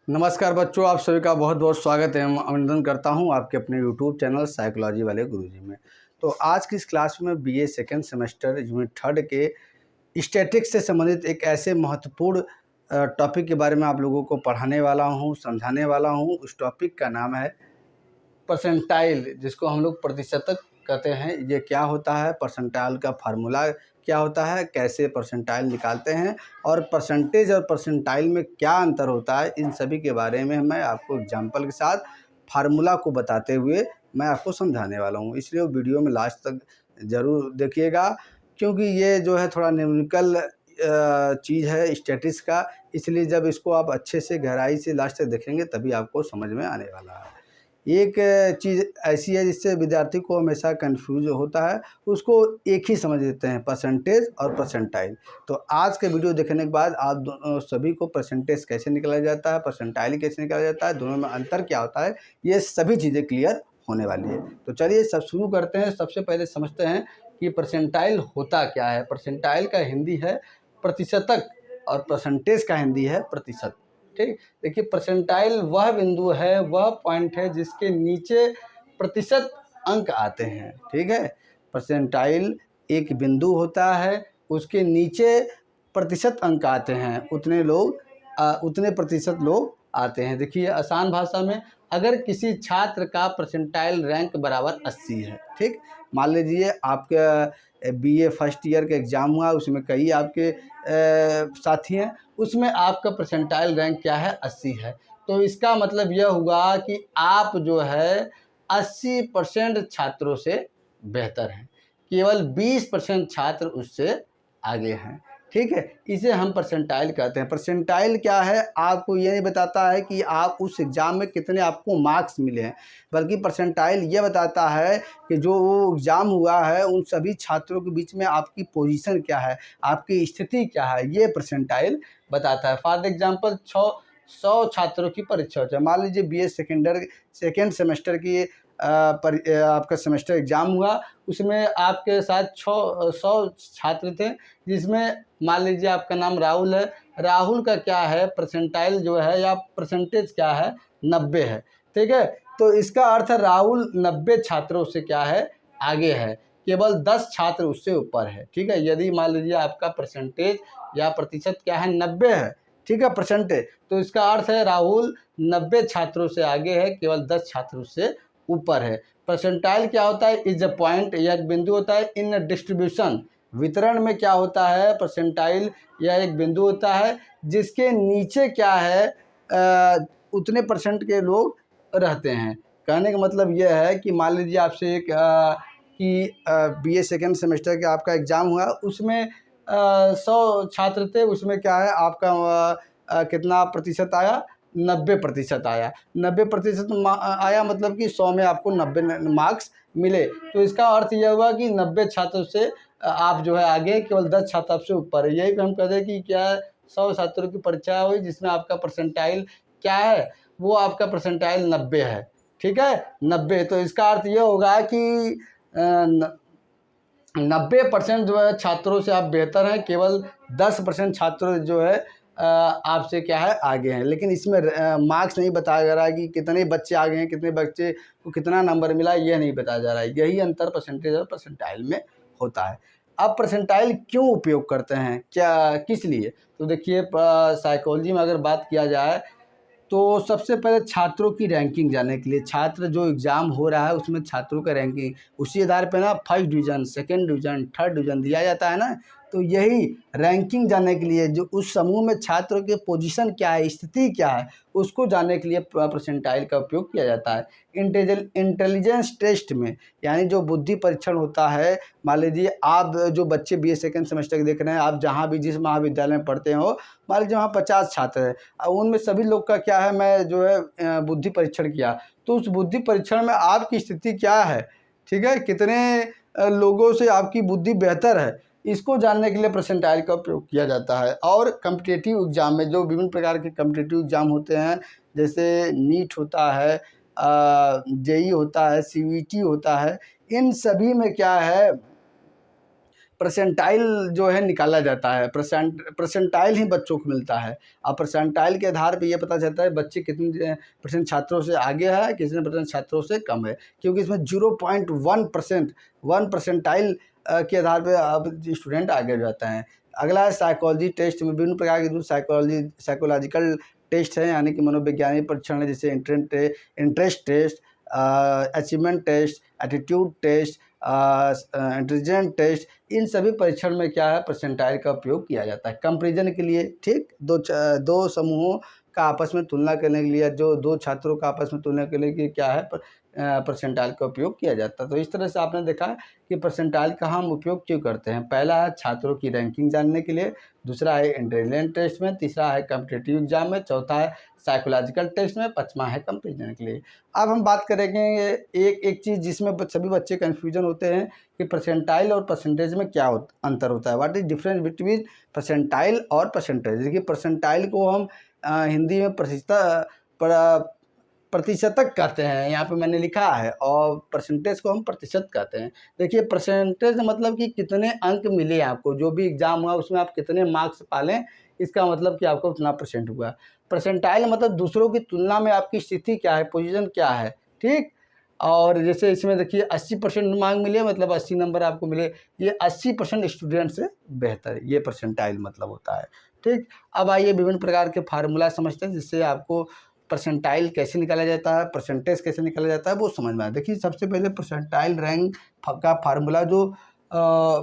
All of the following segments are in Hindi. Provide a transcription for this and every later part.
नमस्कार बच्चों, आप सभी का बहुत बहुत स्वागत है। मैं अभिनंदन करता हूं आपके अपने YouTube चैनल साइकोलॉजी वाले गुरुजी में। तो आज की इस क्लास में बीए सेकेंड सेमेस्टर यूनिट 3 के स्टैटिक्स से संबंधित एक ऐसे महत्वपूर्ण टॉपिक के बारे में आप लोगों को पढ़ाने वाला हूं, समझाने वाला हूं। उस टॉपिक का नाम है परसेंटाइल, जिसको हम लोग प्रतिशतक कहते हैं। ये क्या होता है, परसेंटाइल का फार्मूला क्या होता है, कैसे परसेंटाइल निकालते हैं और परसेंटेज और परसेंटाइल में क्या अंतर होता है, इन सभी के बारे में मैं आपको एग्जांपल के साथ फार्मूला को बताते हुए मैं आपको समझाने वाला हूँ। इसलिए वीडियो में लास्ट तक ज़रूर देखिएगा, क्योंकि ये जो है थोड़ा न्यूमेरिकल चीज़ है स्टैटिस्टिक्स का। इसलिए जब इसको आप अच्छे से गहराई से लास्ट तक देखेंगे तभी आपको समझ में आने वाला है। एक चीज़ ऐसी है जिससे विद्यार्थी को हमेशा कंफ्यूज होता है, उसको एक ही समझ लेते हैं, परसेंटेज और परसेंटाइल। तो आज के वीडियो देखने के बाद आप सभी को परसेंटेज कैसे निकाला जाता है, परसेंटाइल कैसे निकाला जाता है, दोनों में अंतर क्या होता है, ये सभी चीज़ें क्लियर होने वाली है। तो चलिए सब शुरू करते हैं। सबसे पहले समझते हैं कि परसेंटाइल होता क्या है। परसेंटाइल का हिंदी है प्रतिशतक और परसेंटेज का हिंदी है प्रतिशत। ठीक, देखिए परसेंटाइल वह बिंदु है, वह पॉइंट है जिसके नीचे प्रतिशत अंक आते हैं। ठीक है, परसेंटाइल एक बिंदु होता है, उसके नीचे प्रतिशत अंक आते हैं, उतने प्रतिशत लोग आते हैं। देखिए आसान भाषा में, अगर किसी छात्र का परसेंटाइल रैंक बराबर 80 है, ठीक, मान लीजिए आपका बीए फर्स्ट ईयर का एग्ज़ाम हुआ, उसमें कई आपके साथी हैं, उसमें आपका परसेंटाइल रैंक क्या है, 80 है। तो इसका मतलब यह हुआ कि आप जो है 80% छात्रों से बेहतर हैं, केवल 20% छात्र उससे आगे हैं। ठीक है, इसे हम परसेंटाइल कहते हैं। परसेंटाइल क्या है, आपको ये नहीं बताता है कि आप उस एग्ज़ाम में कितने आपको मार्क्स मिले हैं, बल्कि परसेंटाइल ये बताता है कि जो वो एग्ज़ाम हुआ है उन सभी छात्रों के बीच में आपकी पोजीशन क्या है, आपकी स्थिति क्या है, ये परसेंटाइल बताता है। फॉर एग्जांपल 100 छात्रों की परीक्षा होती है। मान लीजिए बीए सेकेंड सेमेस्टर की आपका सेमेस्टर एग्ज़ाम हुआ, उसमें आपके साथ 100 छात्र थे, जिसमें मान लीजिए आपका नाम राहुल है। राहुल का क्या है परसेंटाइल जो है या परसेंटेज क्या है, 90 है। ठीक है, तो इसका अर्थ है राहुल 90 छात्रों से क्या है, आगे है, केवल 10 छात्र उससे ऊपर है। ठीक है, यदि मान लीजिए आपका परसेंटेज या प्रतिशत क्या है, 90 है, ठीक है, परसेंटेज, तो इसका अर्थ है राहुल 90 छात्रों से आगे है, केवल 10 छात्र उससे ऊपर है। परसेंटाइल क्या होता है, इज अ पॉइंट, यह एक बिंदु होता है इन डिस्ट्रीब्यूशन, वितरण में क्या होता है, परसेंटाइल यह एक बिंदु होता है जिसके नीचे क्या है, उतने परसेंट के लोग रहते हैं। कहने का मतलब यह है कि मान लीजिए आपसे एक बीए सेकेंड सेमेस्टर का आपका एग्ज़ाम हुआ, उसमें 100 छात्र थे, उसमें क्या है आपका कितना प्रतिशत आया, 90% आया। 90% आया मतलब कि 100 में आपको 90 मार्क्स मिले। तो इसका अर्थ यह हुआ कि 90 छात्रों से आप जो है आगे, केवल 10 छात्र आपसे ऊपर है। यही हम कहते हैं कि क्या 100 छात्रों की परीक्षा हुई जिसमें आपका परसेंटाइल क्या है, वो आपका परसेंटाइल 90 है। ठीक है, 90। तो इसका अर्थ ये होगा कि 90% जो है छात्रों से आप बेहतर हैं, केवल 10% छात्र जो है आपसे क्या है, आगे हैं। लेकिन इसमें मार्क्स नहीं बताया जा रहा है कि कितने बच्चे आगे हैं, कितने बच्चे को कितना नंबर मिला, यह नहीं बताया जा रहा है। यही अंतर परसेंटेज और परसेंटाइल में होता है। अब परसेंटाइल क्यों उपयोग करते हैं, क्या किस लिए, तो देखिए साइकोलॉजी में अगर बात किया जाए तो सबसे पहले छात्रों की रैंकिंग जानने के लिए, छात्र जो एग्ज़ाम हो रहा है उसमें छात्रों का रैंकिंग, उसी आधार पे ना first division, second division, third division दिया जाता है ना। तो यही रैंकिंग जानने के लिए, जो उस समूह में छात्रों के पोजीशन क्या है, स्थिति क्या है, उसको जानने के लिए परसेंटाइल का उपयोग किया जाता है। इंटेलिजेंस टेस्ट में, यानी जो बुद्धि परीक्षण होता है, मान लीजिए आप जो बच्चे बीए सेकेंड सेमेस्टर के देख रहे हैं, आप जहाँ भी जिस महाविद्यालय में पढ़ते हो, मान लीजिए वहाँ 50 छात्र हैं, उनमें सभी लोग का क्या है, मैं जो है बुद्धि परीक्षण किया, तो उस बुद्धि परीक्षण में आपकी स्थिति क्या है, ठीक है, कितने लोगों से आपकी बुद्धि बेहतर है, इसको जानने के लिए परसेंटाइल का उपयोग किया जाता है। और कम्पिटिटिव एग्ज़ाम में जो विभिन्न प्रकार के कम्पिटिटिव एग्ज़ाम होते हैं, जैसे नीट होता है, जेई होता है, सीवीटी होता है, इन सभी में क्या है परसेंटाइल जो है निकाला जाता है। परसेंटाइल ही बच्चों को मिलता है। अब परसेंटाइल के आधार पे ये पता चलता है बच्चे कितने परसेंट छात्रों से आगे है, कितने परसेंट छात्रों से कम है, क्योंकि इसमें 0.1% 1 परसेंटाइल के आधार पे अब स्टूडेंट आगे जाते हैं। अगला है साइकोलॉजी टेस्ट में विभिन्न प्रकार के साइकोलॉजिकल टेस्ट हैं, यानी कि मनोवैज्ञानिक परीक्षण है, जैसे interest test, achievement test, attitude test, intelligent test. इन सभी परीक्षण में क्या है, परसेंटाइल का उपयोग किया जाता है कंपैरिजन के लिए। ठीक, दो समूहों का आपस में तुलना करने के लिए, जो दो छात्रों का आपस में तुलना करने के लिए क्या है, परसेंटाइल का उपयोग किया जाता है। तो इस तरह से आपने देखा कि परसेंटाइल का हम उपयोग क्यों करते हैं। पहला है छात्रों की रैंकिंग जानने के लिए, दूसरा है इंटेलिजेंट टेस्ट में, तीसरा है कॉम्पिटिटिव एग्जाम में, चौथा है साइकोलॉजिकल टेस्ट में, पांचवा है कंपैरिजन के लिए। अब हम बात करेंगे एक चीज़ जिसमें सभी बच्चे कन्फ्यूजन होते हैं कि परसेंटाइल और परसेंटेज में क्या अंतर होता है। What is difference between percentile और परसेंटेज। देखिए, परसेंटाइल को हम हिंदी में प्रतिशतक कहते हैं, यहाँ पे मैंने लिखा है, और परसेंटेज को हम प्रतिशत कहते हैं। देखिए, परसेंटेज मतलब कि कितने अंक मिले आपको, जो भी एग्जाम हुआ उसमें आप कितने मार्क्स पालें, इसका मतलब कि आपको उतना परसेंट हुआ। परसेंटाइल मतलब दूसरों की तुलना में आपकी स्थिति क्या है, पोजीशन क्या है। ठीक, और जैसे इसमें देखिए 80% मार्क मिले, मतलब 80 नंबर आपको मिले, ये 80% स्टूडेंट से बेहतर है, ये परसेंटाइल मतलब होता है। ठीक, अब आइए विभिन्न प्रकार के फार्मूला समझते हैं, जिससे आपको परसेंटाइल कैसे निकाला जाता है, परसेंटेज कैसे निकाला जाता है, वो समझ में आए। देखिए, सबसे पहले परसेंटाइल रैंक का फार्मूला जो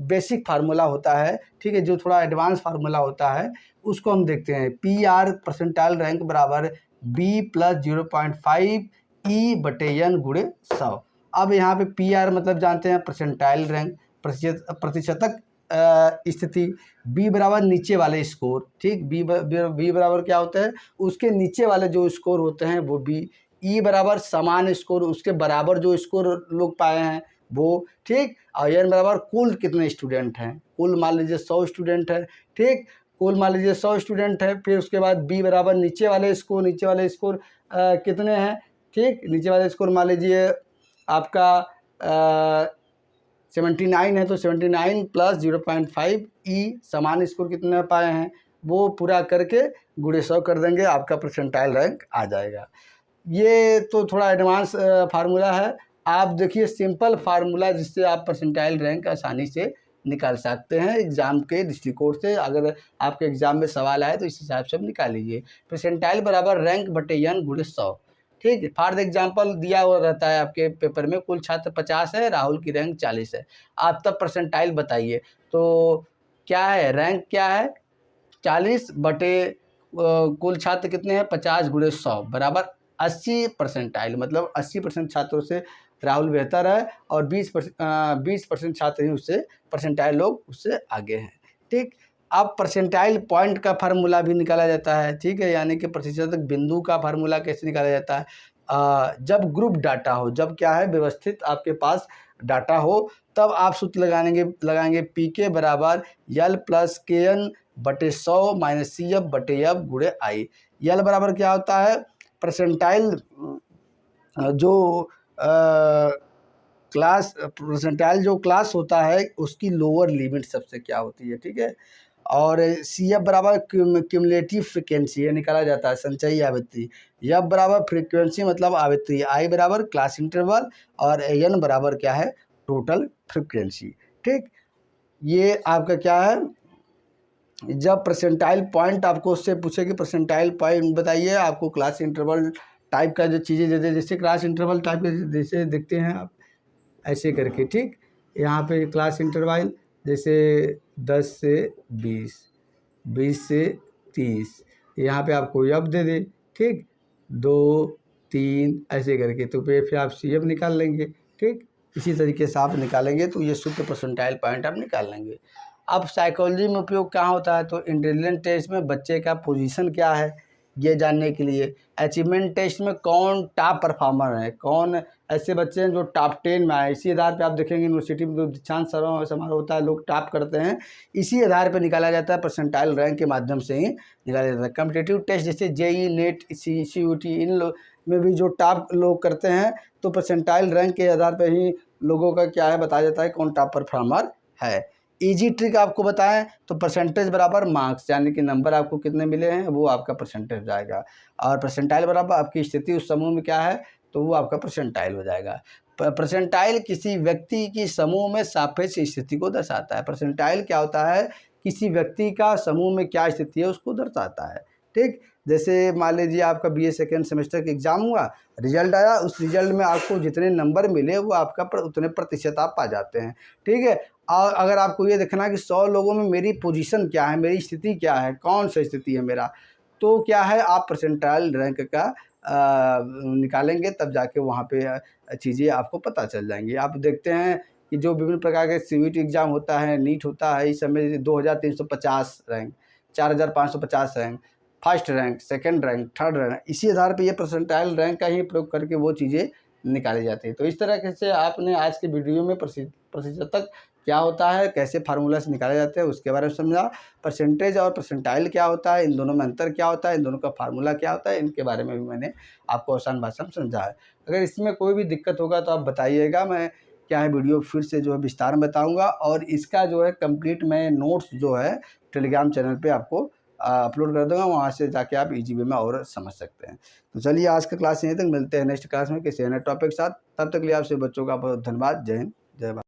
बेसिक फार्मूला होता है, ठीक है, जो थोड़ा एडवांस फार्मूला होता है, उसको हम देखते हैं। PR परसेंटाइल रैंक बराबर B + 0.5 E/N × 100। अब यहाँ पे PR मतलब जानते हैं परसेंटाइल रैंक, प्रतिशतक स्थिति, B बराबर नीचे वाले स्कोर। ठीक, B बराबर क्या होता है, उसके नीचे वाले जो स्कोर होते हैं वो B। E बराबर समान स्कोर, उसके बराबर जो स्कोर लोग पाए हैं वो। ठीक, और N बराबर कुल कितने स्टूडेंट हैं, कुल मान लीजिए 100 स्टूडेंट है। ठीक, कुल मान लीजिए 100 स्टूडेंट है। फिर उसके बाद B बराबर नीचे वाले स्कोर कितने हैं। ठीक, नीचे वाले स्कोर मान लीजिए आपका 79 है, तो 79 + 0.5 E समान स्कोर कितने पाए हैं, वो पूरा करके × 100 कर देंगे, आपका परसेंटाइल रैंक आ जाएगा। ये तो थोड़ा एडवांस फार्मूला है। आप देखिए सिंपल फार्मूला जिससे आप परसेंटाइल रैंक आसानी से निकाल सकते हैं एग्जाम के दृष्टिकोण से। अगर आपके एग्जाम में सवाल आए तो इस हिसाब से आप निकाल लीजिए। परसेंटाइल बराबर रैंक बटे N × 100। ठीक है, फॉर एग्जाम्पल दिया हुआ रहता है आपके पेपर में, कुल छात्र 50 है, राहुल की रैंक 40 है। आप तब परसेंटाइल बताइए, तो क्या है, रैंक क्या है 40 बटे कुल छात्र कितने हैं 50 × 100 बराबर 80 परसेंटाइल। मतलब 80% छात्रों से राहुल बेहतर है, और 20% छात्र ही उससे परसेंटाइल लोग उससे आगे हैं। ठीक, अब परसेंटाइल पॉइंट का फार्मूला भी निकाला जाता है। ठीक है, यानी कि प्रतिशतक बिंदु का फार्मूला कैसे निकाला जाता है। जब ग्रुप डाटा हो, जब क्या है व्यवस्थित आपके पास डाटा हो, तब आप सूत्र लगाएंगे PK बराबर L + KN बटे 100 - CF बटे F × I। L बराबर क्या होता है, परसेंटाइल जो परसेंटाइल जो क्लास होता है उसकी लोअर लिमिट सबसे क्या होती है। ठीक है, और CF बराबर क्यूमुलेटिव फ्रिक्वेंसी, ये निकाला जाता है संचयी आवृत्ति। F बराबर फ्रीक्वेंसी मतलब आवृत्ति, I बराबर क्लास इंटरवल, और N बराबर क्या है, टोटल फ्रिक्वेंसी। ठीक, ये आपका क्या है, जब परसेंटाइल पॉइंट आपको उससे पूछे कि परसेंटाइल पॉइंट बताइए, आपको क्लास इंटरवल टाइप का जो चीज़ें जैसे क्लास इंटरवल टाइप के जैसे देखते हैं आप ऐसे करके। ठीक, यहाँ पे क्लास इंटरवल जैसे 10 से 20, 20 से 30, यहाँ पे आपको अब दे दे। ठीक, 2 3 ऐसे करके, तो फिर आप CF निकाल लेंगे। ठीक, इसी तरीके से आप निकालेंगे तो ये शुद्ध परसेंटाइल पॉइंट आप निकाल लेंगे। अब साइकोलॉजी में उपयोग कहाँ होता है, तो इंटेलिजेंस टेस्ट में बच्चे का पोजीशन क्या है ये जानने के लिए। अचीवमेंट टेस्ट में कौन टॉप परफॉर्मर है, कौन ऐसे बच्चे हैं जो टॉप 10 में आए, इसी आधार पे आप देखेंगे यूनिवर्सिटी में जो दीक्षांत समारोह होता है लोग टॉप करते हैं, इसी आधार पे निकाला जाता है, परसेंटाइल रैंक के माध्यम से ही निकाला जाता है। कॉम्पिटिटिव टेस्ट जैसे JEE नेट CUT इन में भी जो टॉप लोग करते हैं, तो परसेंटाइल रैंक के आधार पर ही लोगों का क्या है बताया जाता है कौन टॉप परफॉर्मर है। इजी ट्रिक आपको बताएं तो परसेंटेज बराबर मार्क्स, यानी कि नंबर आपको कितने मिले हैं वो आपका परसेंटेज हो जाएगा, और परसेंटाइल बराबर आपकी स्थिति उस समूह में क्या है तो वो आपका परसेंटाइल हो जाएगा। परसेंटाइल किसी व्यक्ति की समूह में सापेक्ष स्थिति को दर्शाता है। परसेंटाइल क्या होता है, किसी व्यक्ति का समूह में क्या स्थिति है उसको दर्शाता है। ठीक, जैसे मान लीजिए आपका बीए सेकेंड सेमेस्टर का एग्जाम हुआ, रिजल्ट आया, उस रिजल्ट में आपको जितने नंबर मिले वो आपका उतने प्रतिशत आप पा जाते हैं। ठीक है, और अगर आपको ये देखना कि 100 लोगों में मेरी पोजीशन क्या है, मेरी स्थिति क्या है, कौन सा स्थिति है मेरा, तो क्या है आप परसेंटाइल रैंक का निकालेंगे, तब जाके वहाँ पे चीज़ें आपको पता चल जाएंगी। आप देखते हैं कि जो विभिन्न प्रकार के सीयूईटी एग्ज़ाम होता है, नीट होता है, इस समय 2350 rank, 4550 rank, first rank, second rank, third rank, इसी आधार पे ये परसेंटाइल रैंक का ही प्रयोग करके वो चीज़ें निकाली जाती है। तो इस तरह से आपने आज के वीडियो में प्रतिशतक क्या होता है, कैसे फार्मूला से निकाले जाते हैं उसके बारे में समझा। परसेंटेज और परसेंटाइल क्या होता है, इन दोनों में अंतर क्या होता है, इन दोनों का फार्मूला क्या होता है, इनके बारे में भी मैंने आपको आसान भाषा में समझा है। अगर इसमें कोई भी दिक्कत होगा तो आप बताइएगा, मैं क्या है वीडियो फिर से जो है विस्तार में बताऊँगा, और इसका जो है कंप्लीट मैं नोट्स जो है टेलीग्राम चैनल पर आपको अपलोड कर दूँगा, वहाँ से जाके आप ईजी वे में और समझ सकते हैं। तो चलिए आज का क्लास यहीं तक, मिलते हैं नेक्स्ट क्लास में किसी अन्य टॉपिक के साथ। तब तक के लिए आपसे बच्चों का बहुत धन्यवाद। जय हिंद, जय भारत।